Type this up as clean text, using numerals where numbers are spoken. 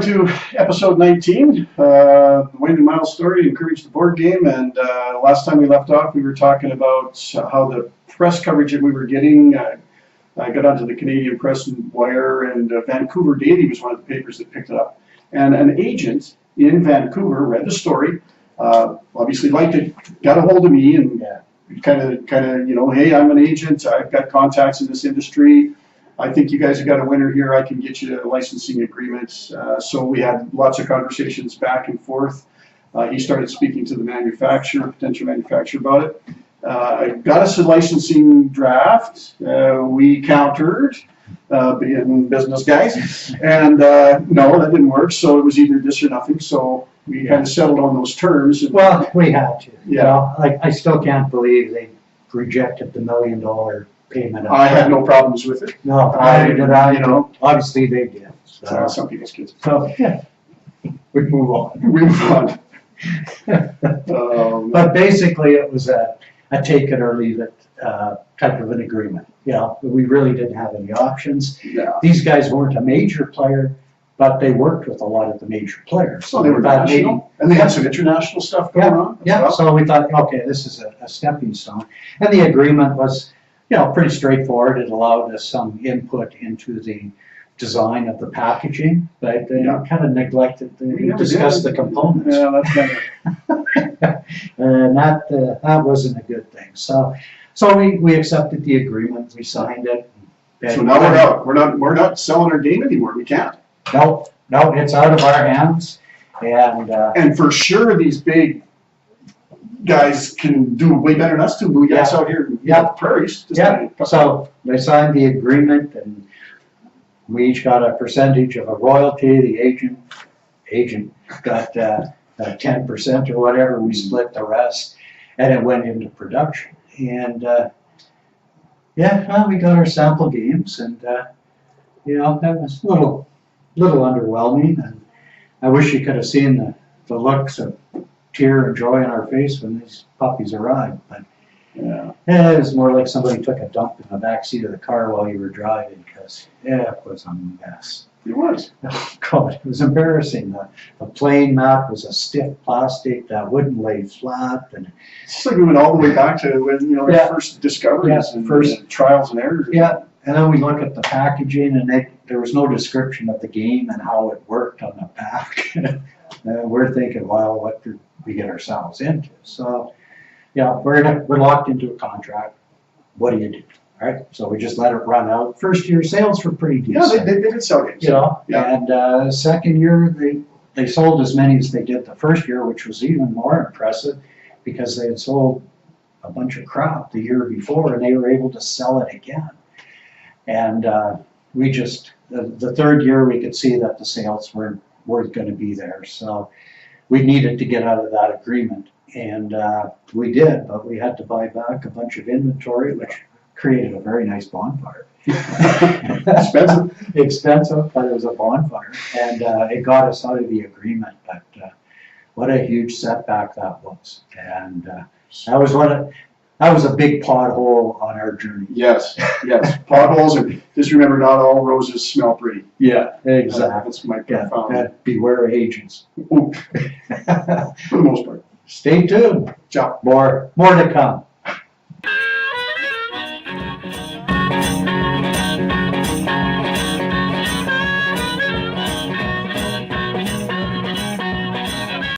to episode 19, the Wayne and Miles story and Cribbage the Board Game. And last time we left off, we were talking about how the press coverage that we were getting. I got onto the Canadian Press and Wire, and Vancouver Daily was one of the papers that picked it up. And an agent in Vancouver read the story, obviously liked it, got a hold of me, and kind of, you know, hey, I'm an agent, I've got contacts in this industry. I think you guys have got a winner here. I can get you a licensing agreement. So we had lots of conversations back and forth. He started speaking to the manufacturer, potential manufacturer, about it. I got us a licensing draft. We countered, being business guys, and no, that didn't work. So it was either this or nothing. So we kind of settled on those terms. And, well, we had to. Yeah. You know, I still can't believe they rejected the $1 million payment. I had no problems with it. No, you know, obviously they did. So, some people's kids. so yeah, we move on. We move on. But basically, it was a take it or leave it type of an agreement. You know, we really didn't have any options. Yeah. These guys weren't a major player, but they worked with a lot of the major players. So they were national, and they had some international stuff going on. Yeah, well. so we thought, okay, this is a stepping stone. And the agreement was, you know, pretty straightforward. It allowed us some input into the design of the packaging, but they kind of neglected to discuss the components. Yeah, that's better. And that wasn't a good thing. So we accepted the agreement, we signed it. So now we're out. We're not selling our game anymore. We can't. No, it's out of our hands. And for sure, these big guys can do way better than us do. We guys out here in the prairies. So they signed the agreement, and we each got a percentage of a royalty. The agent got 10% or whatever. We split the rest, and it went into production. And well, we got our sample games, and you know, that was a little underwhelming. And I wish you could have seen the looks of tear and joy on our face when these puppies arrived. But it was more like somebody took a dump in the back seat of the car while you were driving, because it was a mess. It was. Oh God, it was embarrassing. The plane mat was a stiff plastic that wouldn't lay flat, and it's just like we went all the way back to when our first discoveries and first trials and errors. Yeah, and then we look at the packaging, and there was no description of the game and how it worked on the back. We're thinking, well, what did we get ourselves into? So, we're locked into a contract. What do you do? All right, so we just let it run out. First year sales were pretty decent. Yeah, they did sell games. You know, and second year they sold as many as they did the first year, which was even more impressive because they had sold a bunch of crap the year before, and they were able to sell it again. And we just the third year we could see that the sales weren't going to be there, so we needed to get out of that agreement, and we did, but we had to buy back a bunch of inventory, which created a very nice bonfire. Expensive, but it was a bonfire, and it got us out of the agreement. But what a huge setback that was, and that was a big pothole on our journey. Yes, potholes, and just remember, not all roses smell pretty. Yeah, exactly. That's my profound. Beware agents. For the most part. Stay tuned. Ciao. More to come.